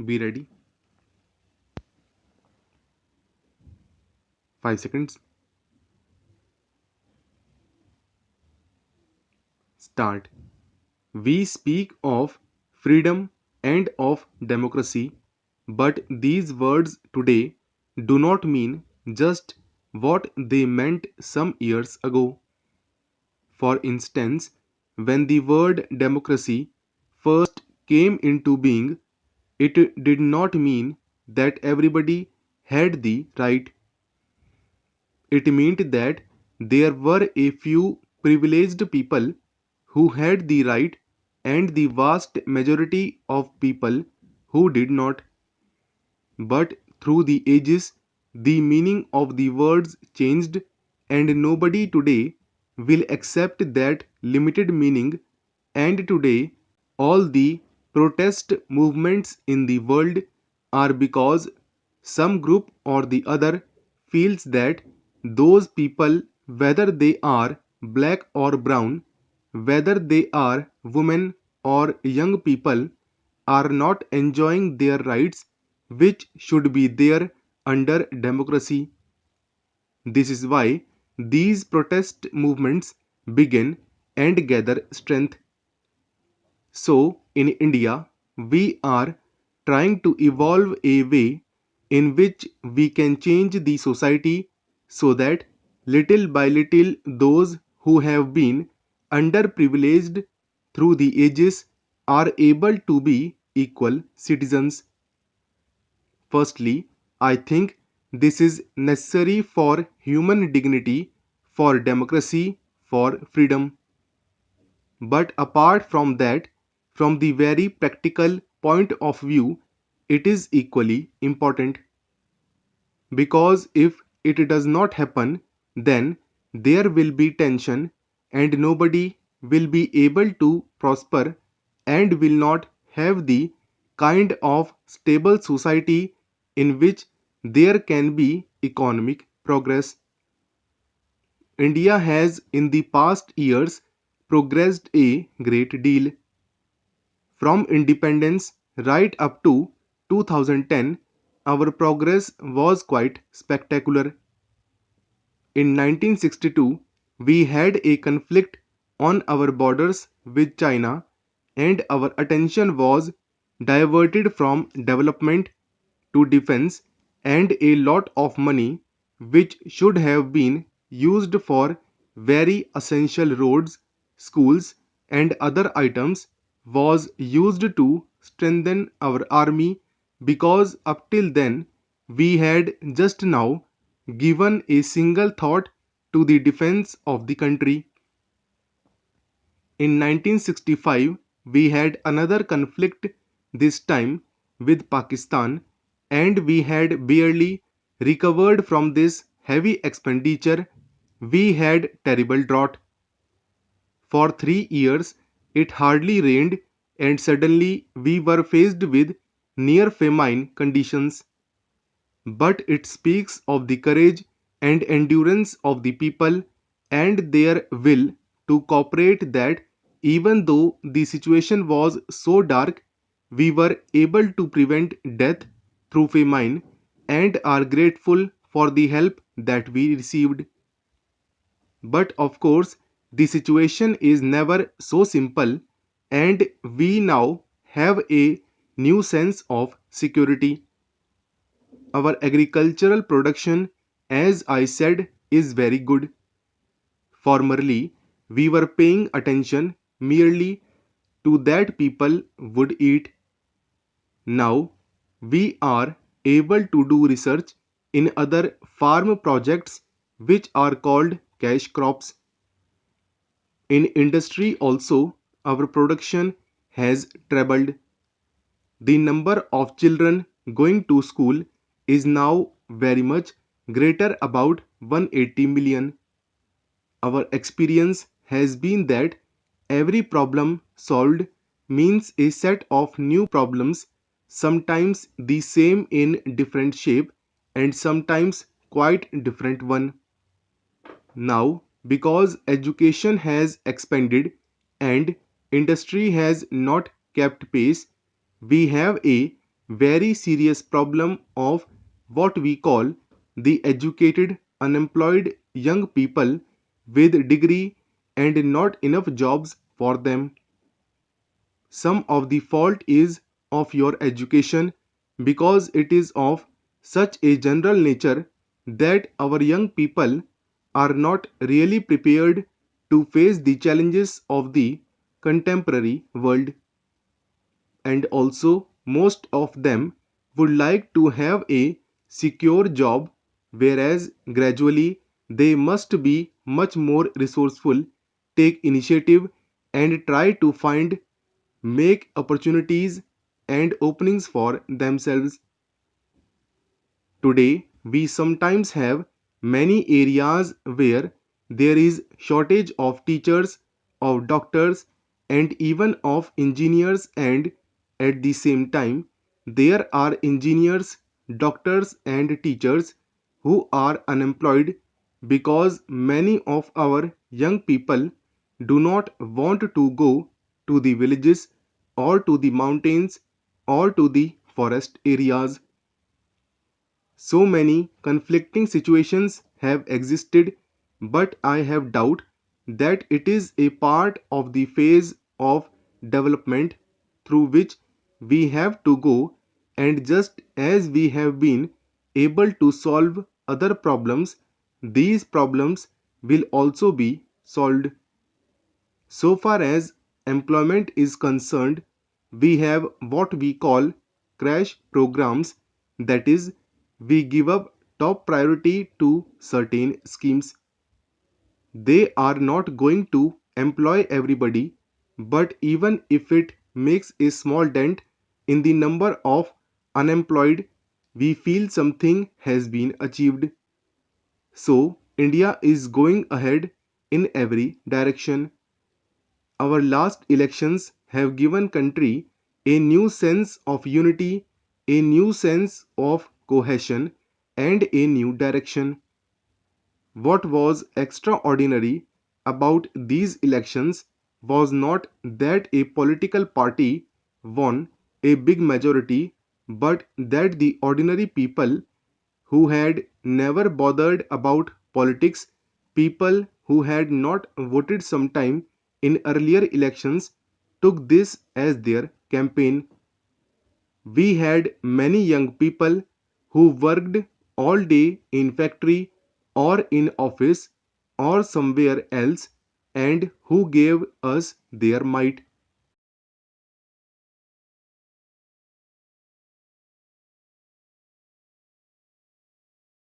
Be ready. 5 seconds. Start. We speak of freedom and of democracy, but these words today do not mean just what they meant some years ago. For instance, when the word democracy first came into being, it did not mean that everybody had the right. It meant that there were a few privileged people who had the right and the vast majority of people who did not. But through the ages, the meaning of the words changed, and nobody today will accept that limited meaning. And today, all the protest movements in the world are because some group or the other feels that those people, whether they are black or brown, whether they are women or young people, are not enjoying their rights which should be there under democracy. This is why these protest movements begin and gather strength. So, in India, we are trying to evolve a way in which we can change the society so that little by little those who have been underprivileged through the ages are able to be equal citizens. Firstly, I think this is necessary for human dignity, for democracy, for freedom. But apart from that, from the very practical point of view, it is equally important because if it does not happen, then there will be tension and nobody will be able to prosper and will not have the kind of stable society in which there can be economic progress. India has in the past years progressed a great deal. From independence right up to 2010, our progress was quite spectacular. In 1962, we had a conflict on our borders with China, and our attention was diverted from development to defense, and a lot of money, which should have been used for very essential roads, schools, and other items, was used to strengthen our army because up till then we had just now given a single thought to the defense of the country. In 1965, we had another conflict, this time with Pakistan, and we had barely recovered from this heavy expenditure. We had terrible drought. For 3 years, it hardly rained, and suddenly we were faced with near famine conditions. But it speaks of the courage and endurance of the people and their will to cooperate that even though the situation was so dark, we were able to prevent death through famine and are grateful for the help that we received. But of course, the situation is never so simple, and we now have a new sense of security. Our agricultural production, as I said, is very good. Formerly, we were paying attention merely to that people would eat. Now, we are able to do research in other farm projects which are called cash crops. In industry also, our production has trebled. The number of children going to school is now very much greater, about 180 million. Our experience has been that every problem solved means a set of new problems, sometimes the same in different shape and sometimes quite different one. Now, because education has expanded and industry has not kept pace, we have a very serious problem of what we call the educated unemployed young people with degree and not enough jobs for them. Some of the fault is of your education because it is of such a general nature that our young people are not really prepared to face the challenges of the contemporary world, and also most of them would like to have a secure job, whereas gradually they must be much more resourceful, take initiative, and try to find make opportunities and openings for themselves. Today, we sometimes have many areas where there is shortage of teachers, of doctors, and even of engineers, and at the same time, there are engineers, doctors, and teachers who are unemployed because many of our young people do not want to go to the villages or to the mountains or to the forest areas. So many conflicting situations have existed, but I have doubt that it is a part of the phase of development through which we have to go, and just as we have been able to solve other problems, these problems will also be solved. So far as employment is concerned, we have what we call crash programs, that is, we give up top priority to certain schemes. They are not going to employ everybody, but even if it makes a small dent in the number of unemployed, we feel something has been achieved. So, India is going ahead in every direction. Our last elections have given country a new sense of unity, a new sense of cohesion, and a new direction. What was extraordinary about these elections was not that a political party won a big majority, but that the ordinary people who had never bothered about politics, people who had not voted sometime in earlier elections, took this as their campaign. We had many young people who worked all day in factory or in office or somewhere else, and who gave us their might.